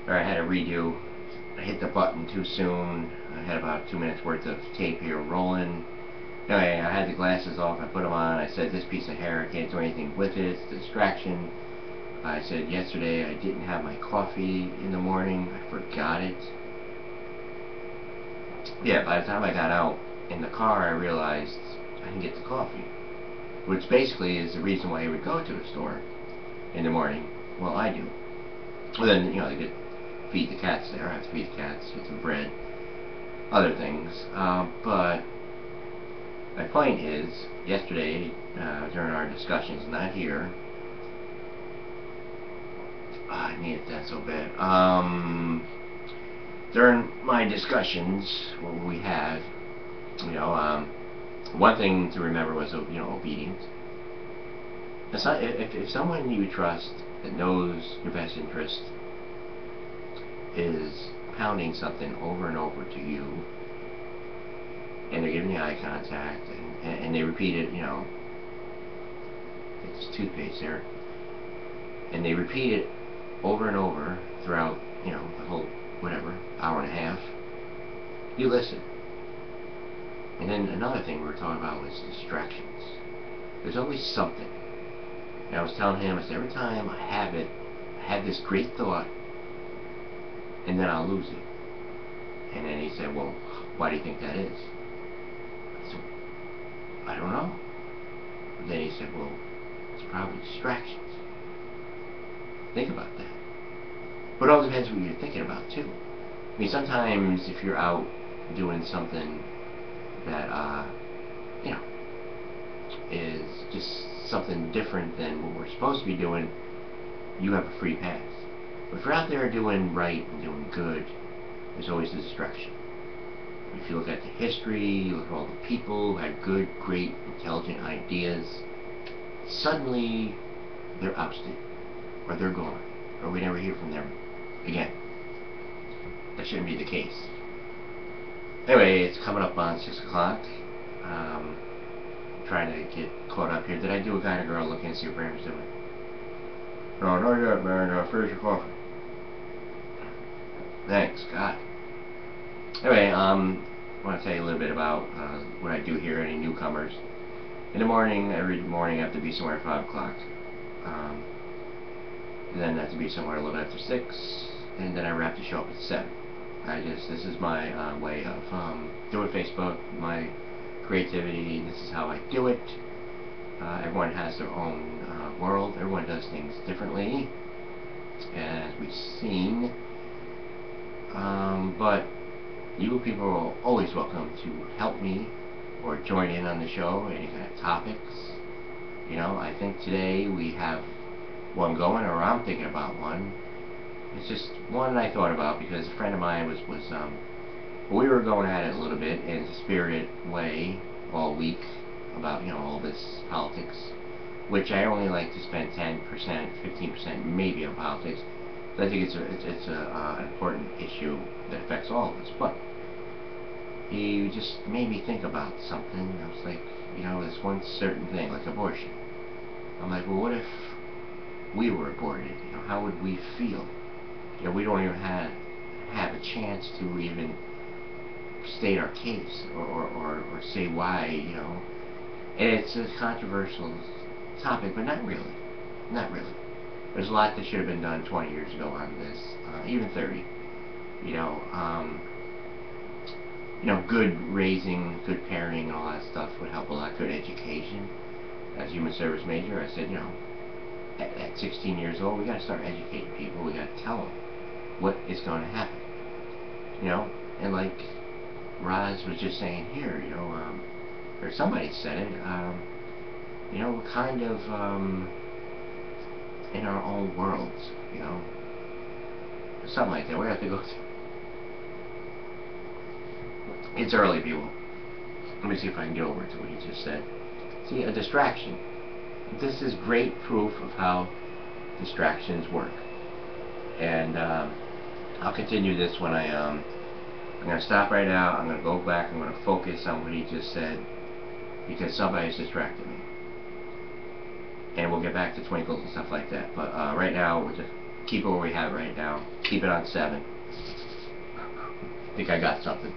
or I had a redo. I hit the button too soon. I had about 2 minutes worth of tape here rolling. Anyway, I had the glasses off, I put them on, I said this piece of hair, I can't do anything with it, it's a distraction. I said yesterday I didn't have my coffee in the morning, I forgot it. Yeah, by the time I got out in the car I realized I didn't get the coffee. Which basically is the reason why I would go to the store in the morning. Well, I do. Well then, you know, they could feed the cats there, I have to feed the cats, get some bread, other things. But my point is, yesterday, during our discussions, not here, I needed that so bad. During my discussions, what we had, you know, one thing to remember was, you know, obedience. It's not, if someone you trust that knows your best interest is pounding something over and over to you, and they're giving you eye contact, and they repeat it, you know, it's toothpaste there, and they repeat it over and over throughout, you know, the whole, whatever, hour and a half, you listen. And then another thing we were talking about was distractions. There's always something. And I was telling him, I said, every time I have it, I have this great thought, and then I'll lose it. And then he said, well, why do you think that is? I said, I don't know. And then he said, well, it's probably distractions. Think about that. But it all depends what you're thinking about, too. I mean, sometimes if you're out doing something that, you know, is just something different than what we're supposed to be doing, you have a free pass. But if you're out there doing right and doing good, there's always a distraction. If you look at the history, you look at all the people who had good, great, intelligent ideas, suddenly they're ousted, or they're gone, or we never hear from them again. That shouldn't be the case. Anyway, it's coming up on 6 o'clock. Trying to get caught up here. Did I do a guy and a girl looking to see what Brandon's doing? No, not yet, man. Finish your coffee. Thanks, God. Anyway, I want to tell you a little bit about what I do here, any newcomers. In the morning, every morning I have to be somewhere at 5 o'clock. Then I have to be somewhere a little after 6, and then I wrap the show up at 7. This is my way of doing Facebook, my creativity. This is how I do it. Everyone has their own world. Everyone does things differently, as we've seen. But you people are always welcome to help me or join in on the show, any kind of topics. You know, I think today we have one going, or I'm thinking about one. It's just one I thought about because a friend of mine was we were going at it a little bit in a spirited way all week about, you know, all this politics, which I only like to spend 10%, 15% maybe on politics. So I think it's an important issue that affects all of us. But he just made me think about something. I was like, you know, this one certain thing, like abortion. I'm like, well, what if we were aborted? You know, how would we feel? You know, we don't even have a chance to even state our case or say why, you know. And it's a controversial topic, but not really. Not really. There's a lot that should have been done 20 years ago on this, even 30. You know, good raising, good parenting, and all that stuff would help a lot. Good education. As a human service major, I said, you know, at 16 years old, we got to start educating people. We got to tell them what is going to happen. You know, and like Roz was just saying here, you know, or somebody said it, you know, we're kind of in our own worlds, you know, something like that. We have to go through. It's early, people. Let me see if I can get over to what he just said. See, a distraction. This is great proof of how distractions work. And I'll continue this when I'm going to stop right now. I'm going to go back. I'm going to focus on what he just said because somebody's distracted me. And we'll get back to twinkles and stuff like that. But right now, we're just keep it where we have it right now. Keep it on 7. I think I got something.